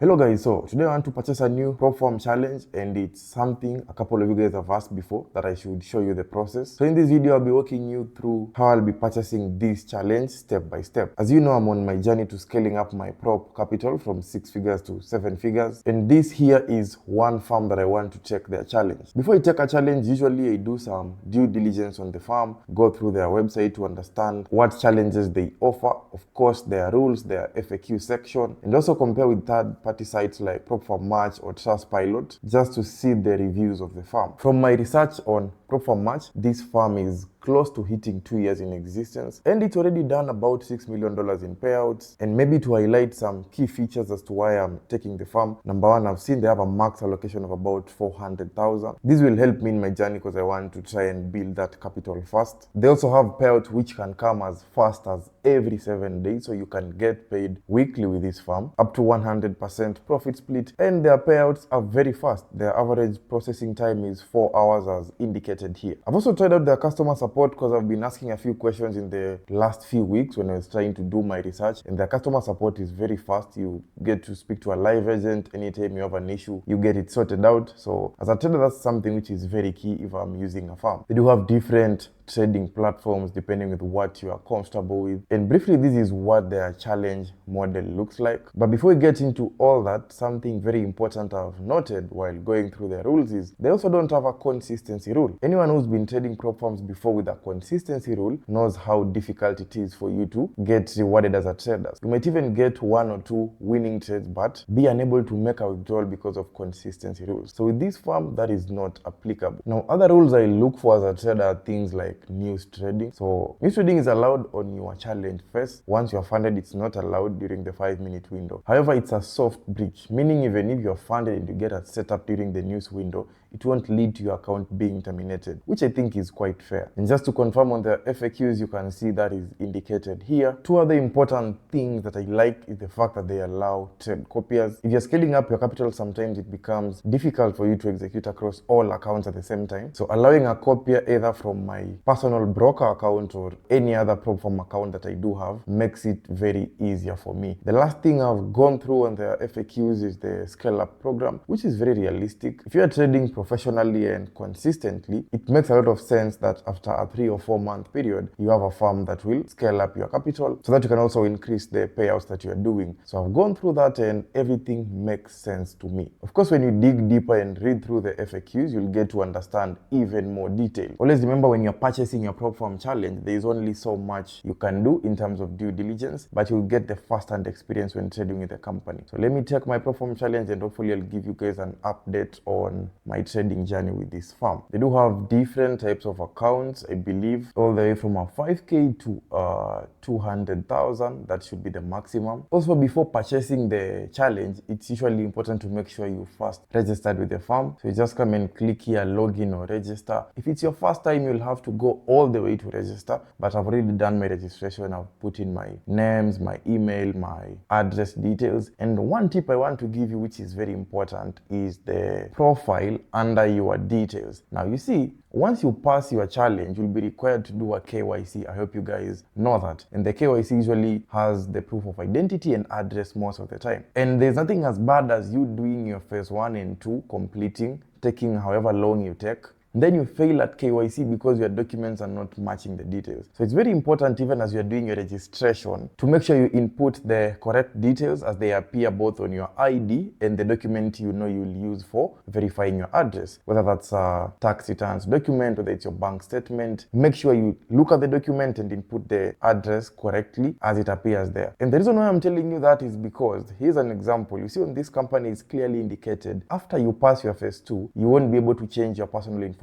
Hello guys, so today I want to purchase a new Propfirm challenge, and it's something a couple of you guys have asked before that I should show you the process. So in this video I'll be walking you through how I'll be purchasing this challenge step by step. As you know, I'm on my journey to scaling up my prop capital from 6 figures to 7 figures, and this here is one farm that I want to check their challenge. Before I take a challenge, usually I do some due diligence on the farm, go through their website to understand what challenges they offer, of course their rules, their FAQ section, and also compare with third-party sites like Propfirm Match or Trustpilot just to see the reviews of the farm. From my research on Propfirm Match, this farm is close to hitting 2 years in existence, and it's already done about $6 million in payouts. And maybe to highlight some key features as to why I'm taking the farm: number one, I've seen they have a max allocation of about 400,000. This will help me in my journey because I want to try and build that capital fast. They also have payouts which can come as fast as every 7 days, so you can get paid weekly with this farm, up to 100% profit split, and their payouts are very fast. Their average processing time is 4 hours as indicated here. I've also tried out their customer support because I've been asking a few questions in the last few weeks when I was trying to do my research, and their customer support is very fast. You get to speak to a live agent anytime you have an issue, you get it sorted out. So as a trader, that's something which is very key if I'm using a farm. They do have different trading platforms depending with what you are comfortable with, and briefly this is what their challenge model looks like. But before we get into all that, something very important I've noted while going through their rules is they also don't have a consistency rule. Anyone who's been trading prop firms before with a consistency rule knows how difficult it is for you to get rewarded as a trader. You might even get 1 or 2 winning trades but be unable to make a withdrawal because of consistency rules. So with this firm, that is not applicable. Now, other rules I look for as a trader are things like news trading. So news trading is allowed on your challenge first. Once you're funded, it's not allowed during the 5-minute window. However, it's a soft breach, meaning even if you're funded and you get a setup during the news window, it won't lead to your account being terminated, which I think is quite fair. And just to confirm on the FAQs, you can see that is indicated here. 2 other important things that I like is the fact that they allow trade copiers. If you're scaling up your capital, sometimes it becomes difficult for you to execute across all accounts at the same time. So allowing a copier either from my personal broker account or any other Propfirm account that I do have makes it very easier for me. The last thing I've gone through on the FAQs is the scale up program, which is very realistic. If you are trading professionally and consistently, it makes a lot of sense that after a 3 or 4 month period, you have a firm that will scale up your capital so that you can also increase the payouts that you are doing. So I've gone through that and everything makes sense to me. Of course, when you dig deeper and read through the FAQs, you'll get to understand even more detail. Always remember, when you're purchasing your Propfirm challenge, there is only so much you can do in terms of due diligence, but you'll get the first-hand experience when trading with the company. So let me take my Propfirm challenge and hopefully I'll give you guys an update on my trading journey with this farm. They do have different types of accounts, I believe, all the way from a 5k to 200,000. That should be the maximum. Also, before purchasing the challenge, it's usually important to make sure you first registered with the farm. So you just come and click here, login or register. If it's your first time, you'll have to go all the way to register, but I've already done my registration. I've put in my names, my email, my address details. And one tip I want to give you, which is very important, is the profile under your details. Now you see, once you pass your challenge, you'll be required to do a KYC. I hope you guys know that. And the KYC usually has the proof of identity and address most of the time. And there's nothing as bad as you doing your phase 1 and 2, completing, taking however long you take. Then you fail at KYC because your documents are not matching the details. So it's very important, even as you're doing your registration, to make sure you input the correct details as they appear both on your ID and the document you know you'll use for verifying your address. Whether that's a tax returns document, whether it's your bank statement, make sure you look at the document and input the address correctly as it appears there. And the reason why I'm telling you that is because here's an example. You see on this company is clearly indicated after you pass your phase 2, you won't be able to change your personal information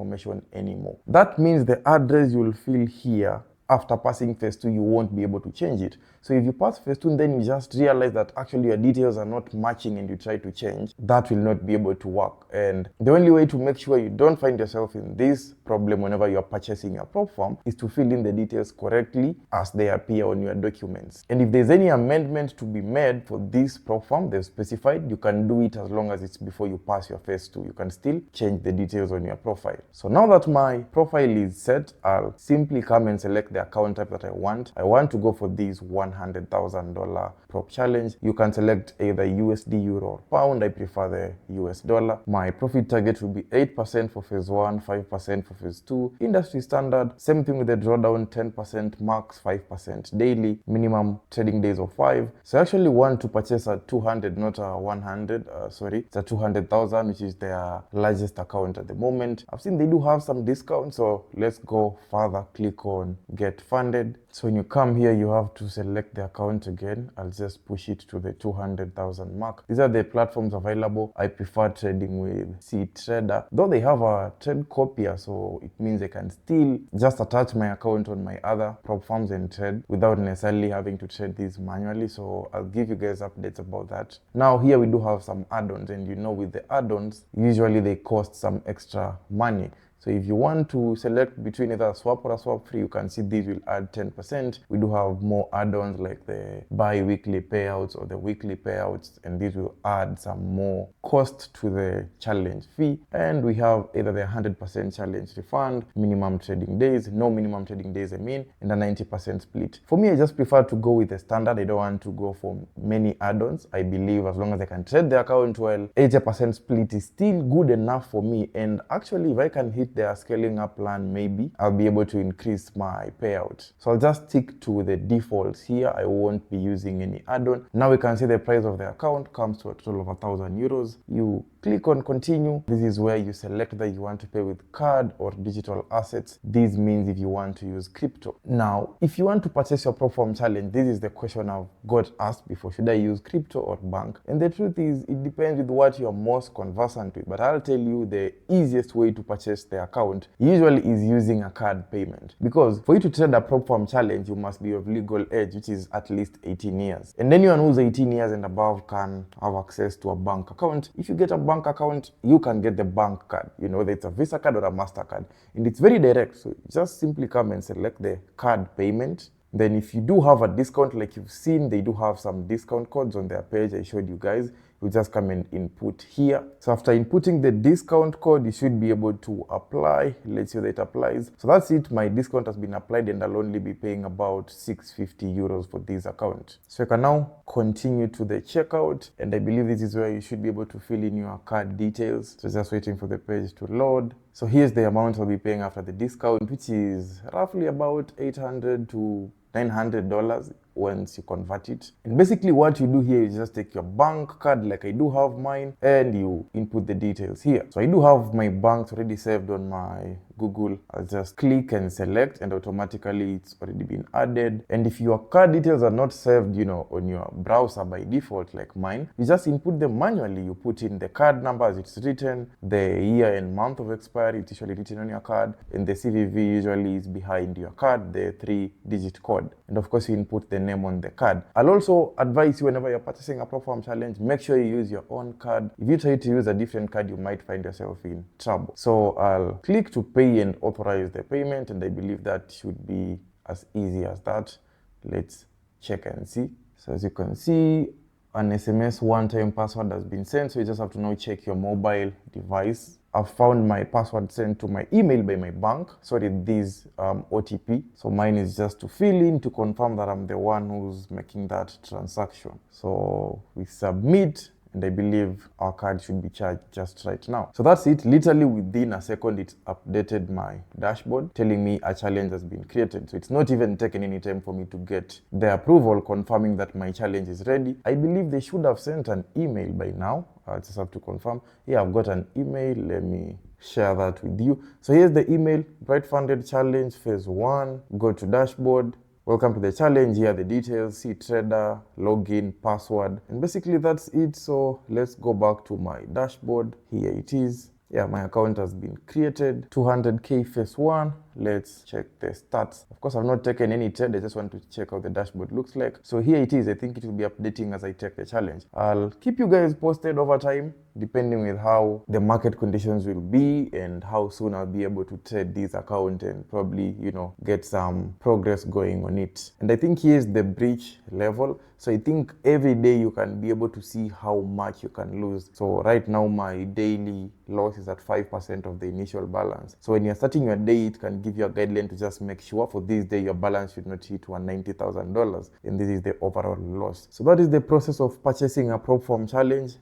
anymore. That means the address you'll fill here after passing phase 2, you won't be able to change it. So if you pass phase 2 and then you just realize that actually your details are not matching and you try to change, that will not be able to work. And the only way to make sure you don't find yourself in this problem whenever you're purchasing your Propfirm is to fill in the details correctly as they appear on your documents. And if there's any amendment to be made for this Propfirm, they've specified, you can do it as long as it's before you pass your phase 2. You can still change the details on your profile. So now that my profile is set, I'll simply come and select the account type that I want. I want to go for this $100,000 prop challenge. You can select either USD, Euro, or Pound. I prefer the US dollar. My profit target will be 8% for phase 1, 5% for phase 2. Industry standard. Same thing with the drawdown, 10%, max 5% daily, minimum trading days of 5. So I actually want to purchase a 200, not a 100. Sorry, it's a 200,000, which is their largest account at the moment. I've seen they do have some discounts, so let's go further. Click on get funded. So when you come here, you have to select the account again. I'll just push it to the 200,000 mark. These are the platforms available. I prefer trading with Trader, though they have a trade copier, so it means I can still just attach my account on my other prop firms and trade without necessarily having to trade these manually. So I'll give you guys updates about that. Now here we do have some add-ons, and with the add-ons, usually they cost some extra money. So if you want to select between either a swap or a swap free, you can see these will add 10%. We do have more add-ons like the bi-weekly payouts or the weekly payouts, and these will add some more cost to the challenge fee. And we have either the 100% challenge refund, minimum trading days, no minimum trading days and a 90% split. For me, I just prefer to go with the standard. I don't want to go for many add-ons. I believe as long as I can trade the account well, 80% split is still good enough for me. And actually, if I can hit their scaling up plan, maybe I'll be able to increase my payout. So I'll just stick to the defaults here. I won't be using any add-on. Now we can see the price of the account comes to a total of €1,000. You click on continue. This is where you select that you want to pay with card or digital assets. This means if you want to use crypto. Now, if you want to purchase your Propfirm challenge, this is the question I've got asked before. Should I use crypto or bank? And the truth is, it depends with what you're most conversant with. But I'll tell you the easiest way to purchase the account usually is using a card payment. Because for you to trade a Propfirm challenge, you must be of legal age, which is at least 18 years. And anyone who's 18 years and above can have access to a bank account. If you get a bank account, you can get the bank card. Whether it's a Visa card or a MasterCard. And it's very direct. So just simply come and select the card payment. Then if you do have a discount, like you've seen, they do have some discount codes on their page. I showed you guys. You just come and input here. So after inputting the discount code, you should be able to apply. Let's see that it applies. So that's it. My discount has been applied, and I'll only be paying about €650 for this account. So you can now continue to the checkout, and I believe this is where you should be able to fill in your card details. So just waiting for the page to load. So here's the amount I'll be paying after the discount, which is roughly about $800 to $900 once you convert it. And basically what you do here is just take your bank card, like I do have mine, and you input the details here. So I do have my banks already saved on my Google. I'll just click and select, and automatically it's already been added. And if your card details are not saved, on your browser by default like mine, you just input them manually. You put in the card number as it's written, the year and month of expiry, it's usually written on your card, and the CVV usually is behind your card, the 3-digit code. And of course you input the name on the card. I'll also advise you, whenever you're purchasing a Propfirm challenge, make sure you use your own card. If you try to use a different card, you might find yourself in trouble. So I'll click to pay and authorize the payment, and I believe that should be as easy as that. Let's check and see. So as you can see, an SMS one-time password has been sent, so you just have to now check your mobile device. I've found my password sent to my email by my bank. Sorry, this OTP. So mine is just to fill in to confirm that I'm the one who's making that transaction. So we submit, and I believe our card should be charged just right now. So that's it. Literally within a second, it's updated my dashboard telling me a challenge has been created. So it's not even taken any time for me to get the approval confirming that my challenge is ready. I believe they should have sent an email by now. I just have to confirm. Yeah, I've got an email. Let me share that with you. So here's the email. Bright Funded Challenge Phase 1. Go to dashboard. Welcome to the challenge. Here are the details, see trader, login, password, and basically that's it. So let's go back to my dashboard. Here it is. Yeah, my account has been created. 200K phase 1. Let's check the stats. Of course, I've not taken any trade. I just want to check how the dashboard looks like. So here it is. I think it will be updating as I take the challenge. I'll keep you guys posted over time, depending with how the market conditions will be and how soon I'll be able to trade this account and probably, get some progress going on it. And I think here's the breach level. So I think every day you can be able to see how much you can lose. So right now my daily loss is at 5% of the initial balance. So when you're starting your day, it can give you a guideline to just make sure for this day your balance should not hit $190,000, and this is the overall loss. So that is the process of purchasing a Propfirm challenge.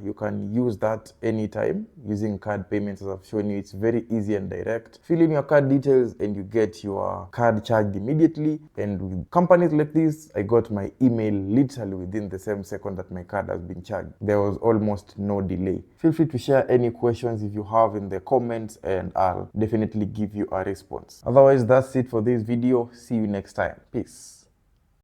You can use that anytime using card payments. As I've shown you, it's very easy and direct. Fill in your card details and you get your card charged immediately. And with companies like this, I got my email literally within the same second that my card has been charged. There was almost no delay. Feel free to share any questions if you have in the comments, and I'll definitely give you a response. Otherwise, that's it for this video. See you next time. Peace.